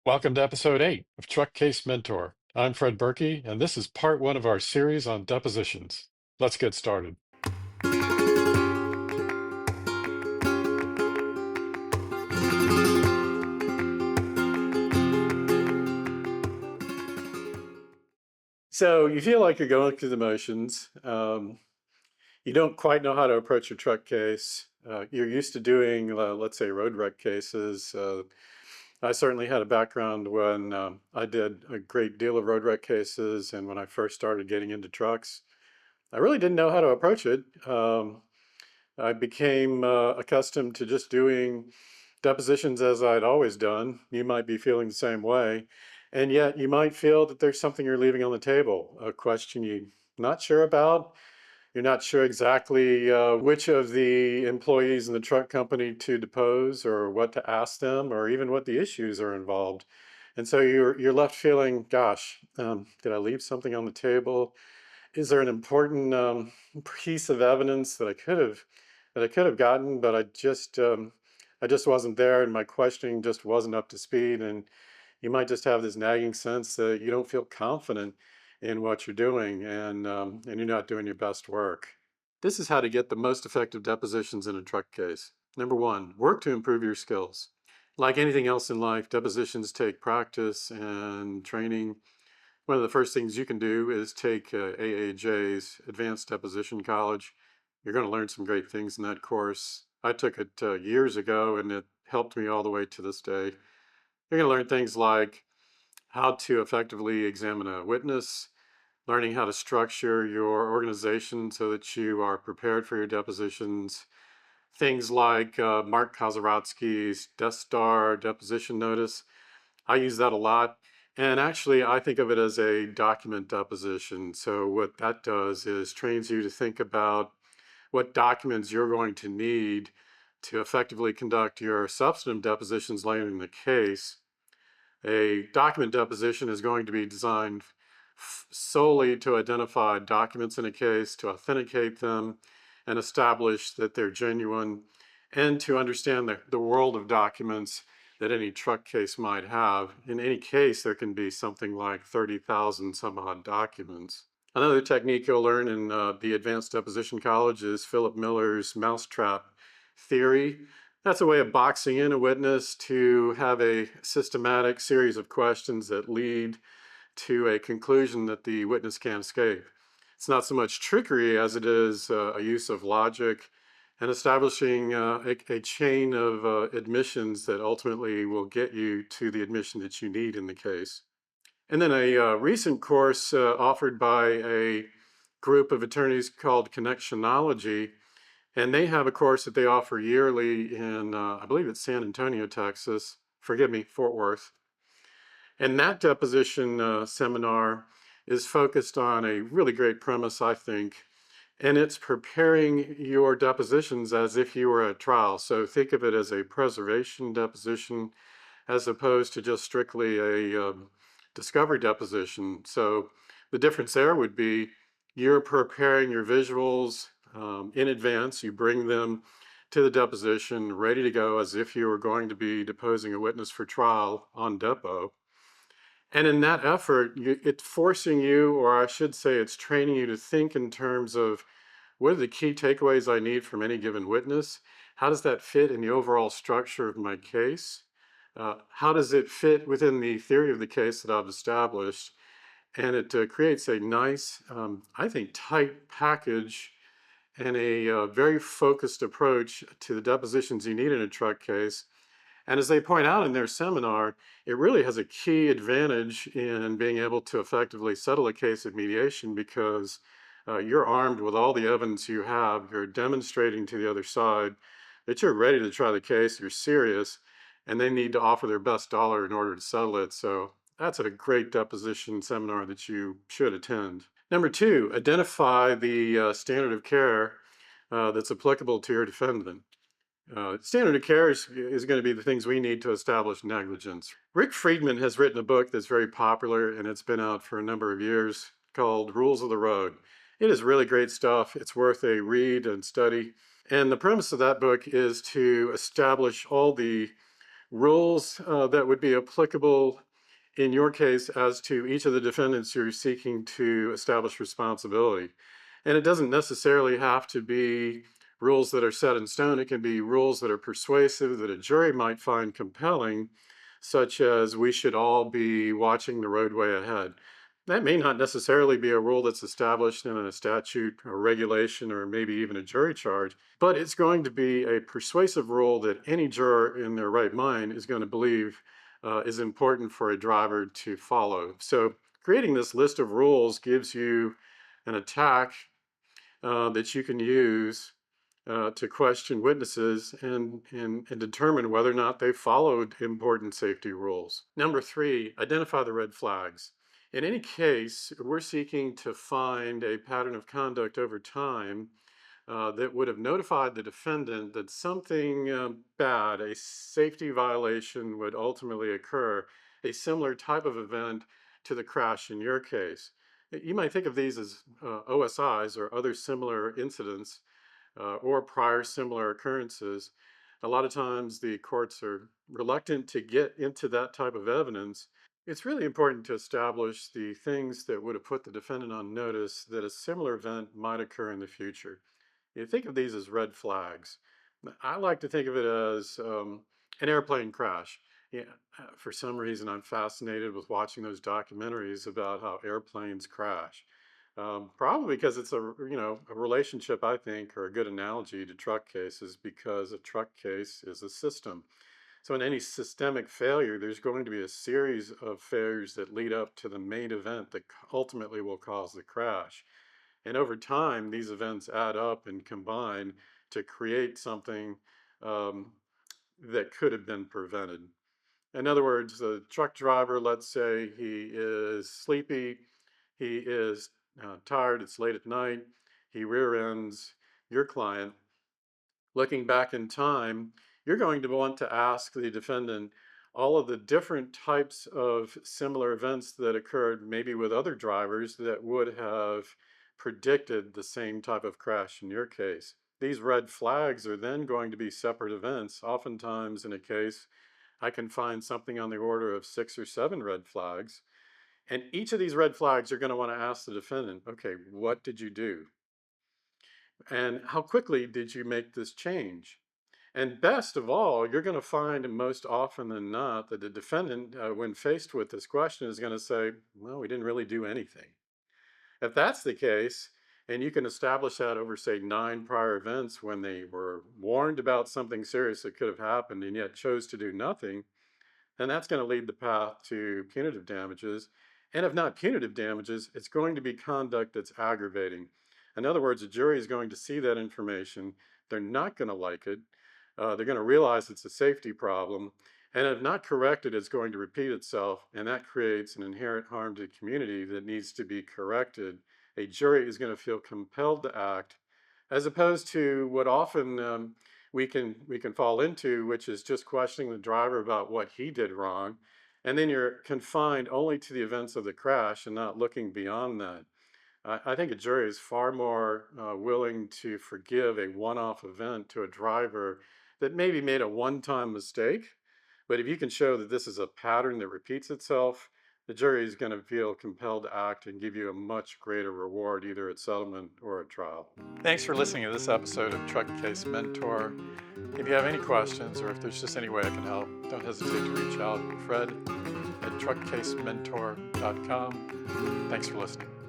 Welcome to episode 8 of Truck Case Mentor. I'm Fred Burkey, and this is part 1 of our series on depositions. Let's get started. So you feel like you're going through the motions. You don't quite know how to approach your truck case. You're used to doing, let's say, road wreck cases. I certainly had a background when I did a great deal of road wreck cases, and when I first started getting into trucks, I really didn't know how to approach it. I became accustomed to just doing depositions as I'd always done. You might be feeling the same way, and yet you might feel that there's something you're leaving on the table, a question you're not sure about. You're not sure exactly which of the employees in the truck company to depose, or what to ask them, or even what the issues are involved. And so you're left feeling, gosh, did I leave something on the table? Is there an important piece of evidence that I could have gotten, but I just wasn't there, and my questioning just wasn't up to speed. And you might just have this nagging sense that you don't feel confident in what you're doing, and you're not doing your best work. This is how to get the most effective depositions in a truck case. Number one, work to improve your skills. Like anything else in life, depositions take practice and training. One of the first things you can do is take AAJ's Advanced Deposition College. You're going to learn some great things in that course. I took it years ago, and it helped me all the way to this day. You're going to learn things like how to effectively examine a witness, learning how to structure your organization so that you are prepared for your depositions, things like Mark Kozorotsky's Death Star deposition notice. I use that a lot. And actually, I think of it as a document deposition. So what that does is trains you to think about what documents you're going to need to effectively conduct your substantive depositions later in the case. A document deposition is going to be designed solely to identify documents in a case, to authenticate them, and establish that they're genuine, and to understand the world of documents that any truck case might have. In any case, there can be something like 30,000 some odd documents. Another technique you'll learn in the Advanced Deposition College is Philip Miller's mousetrap theory. That's a way of boxing in a witness to have a systematic series of questions that lead to a conclusion that the witness can't escape. It's not so much trickery as it is a use of logic and establishing a chain of admissions that ultimately will get you to the admission that you need in the case. And then a recent course offered by a group of attorneys called Connectionology, and they have a course that they offer yearly in, I believe it's San Antonio, Texas. Forgive me, Fort Worth. And that deposition seminar is focused on a really great premise, I think, and it's preparing your depositions as if you were at trial. So think of it as a preservation deposition as opposed to just strictly a discovery deposition. So the difference there would be you're preparing your visuals in advance. You bring them to the deposition ready to go as if you were going to be deposing a witness for trial on depo. And in that effort, it's forcing you, or I should say it's training you to think in terms of what are the key takeaways I need from any given witness? How does that fit in the overall structure of my case? How does it fit within the theory of the case that I've established? And it creates a nice, I think, tight package and a very focused approach to the depositions you need in a truck case. And as they point out in their seminar, it really has a key advantage in being able to effectively settle a case of mediation because you're armed with all the evidence you have. You're demonstrating to the other side that you're ready to try the case, you're serious, and they need to offer their best dollar in order to settle it. So that's a great deposition seminar that you should attend. Number two, identify the standard of care that's applicable to your defendant. Standard of care is going to be the things we need to establish negligence. Rick Friedman has written a book that's very popular, and it's been out for a number of years, called Rules of the Road. It is really great stuff. It's worth a read and study. And the premise of that book is to establish all the rules that would be applicable in your case as to each of the defendants you're seeking to establish responsibility. And it doesn't necessarily have to be rules that are set in stone. It can be rules that are persuasive, that a jury might find compelling, such as we should all be watching the roadway ahead. That may not necessarily be a rule that's established in a statute or regulation or maybe even a jury charge, but it's going to be a persuasive rule that any juror in their right mind is going to believe is important for a driver to follow. So creating this list of rules gives you an attack that you can use to question witnesses and determine whether or not they followed important safety rules. Number 3, identify the red flags. In any case, we're seeking to find a pattern of conduct over time that would have notified the defendant that something bad, a safety violation, would ultimately occur, a similar type of event to the crash in your case. You might think of these as OSIs or other similar incidents or prior similar occurrences. A lot of times the courts are reluctant to get into that type of evidence. It's really important to establish the things that would have put the defendant on notice that a similar event might occur in the future. You think of these as red flags. I like to think of it as an airplane crash. Yeah, for some reason, I'm fascinated with watching those documentaries about how airplanes crash. Probably because it's a relationship, I think, or a good analogy to truck cases, because a truck case is a system. So in any systemic failure, there's going to be a series of failures that lead up to the main event that ultimately will cause the crash. And over time, these events add up and combine to create something um, that could have been prevented. In other words, the truck driver, let's say he is sleepy, he is tired, it's late at night, he rear ends your client. Looking back in time, you're going to want to ask the defendant all of the different types of similar events that occurred maybe with other drivers that would have predicted the same type of crash in your case. These red flags are then going to be separate events. Oftentimes in a case, I can find something on the order of 6 or 7 red flags. And each of these red flags, you're going to want to ask the defendant, okay, what did you do? And how quickly did you make this change? And best of all, you're going to find most often than not that the defendant, when faced with this question, is going to say, well, we didn't really do anything. If that's the case, and you can establish that over, say, 9 prior events when they were warned about something serious that could have happened and yet chose to do nothing, then that's going to lead the path to punitive damages. And if not punitive damages, it's going to be conduct that's aggravating. In other words, a jury is going to see that information. They're not going to like it. They're going to realize it's a safety problem. And if not corrected, it's going to repeat itself. And that creates an inherent harm to the community that needs to be corrected. A jury is going to feel compelled to act, as opposed to what often we can fall into, which is just questioning the driver about what he did wrong, and then you're confined only to the events of the crash and not looking beyond that. I think a jury is far more willing to forgive a one-off event to a driver that maybe made a one-time mistake, but if you can show that this is a pattern that repeats itself, the jury is going to feel compelled to act and give you a much greater reward, either at settlement or at trial. Thanks for listening to this episode of Truck Case Mentor. If you have any questions or if there's just any way I can help, don't hesitate to reach out. Fred at TruckCaseMentor.com. Thanks for listening.